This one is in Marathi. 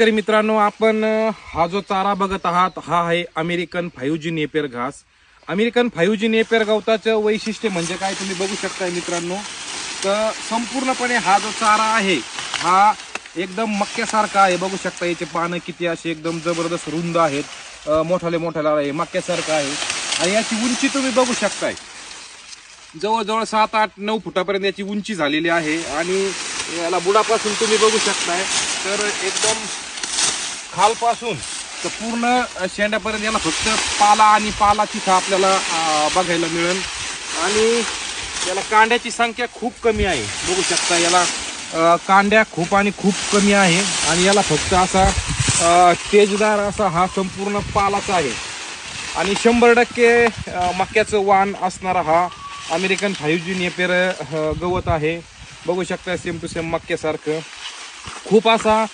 तर मित्रांनो आपण हा जो चारा बघत आहात हा आहे अमेरिकन 5G नेपियर घास. अमेरिकन 5G नेपियर गवताचं वैशिष्ट्य म्हणजे काय तुम्ही बघू शकताय मित्रांनो. तर संपूर्णपणे हा जो चारा आहे हा एकदम मक्यासारखा आहे. बघू शकता याचे पानं किती असे एकदम जबरदस्त रुंद आहेत, मोठाले आहे, मक्यासारखा आहे. आणि याची उंची तुम्ही बघू शकताय जवळजवळ 7-8-9 फुटापर्यंत याची उंची झालेली आहे. आणि याला बुडापासून तुम्ही बघू शकताय तर एकदम खालपासून तर पूर्ण शेंड्यापर्यंत याला फक्त पाला आणि पाला तिथं आपल्याला बघायला मिळेल. आणि याला कांड्याची संख्या खूप कमी आहे. बघू शकता याला कांड्या खूप आणि खूप कमी आहे. आणि याला फक्त असा तेजदार असा हा संपूर्ण पालाच आहे. आणि 100% मक्याचं वाण असणारा हा अमेरिकन 5G नेपियर गवत आहे. बघू शकता सेम टू सेम मक्यासारखं खूप असा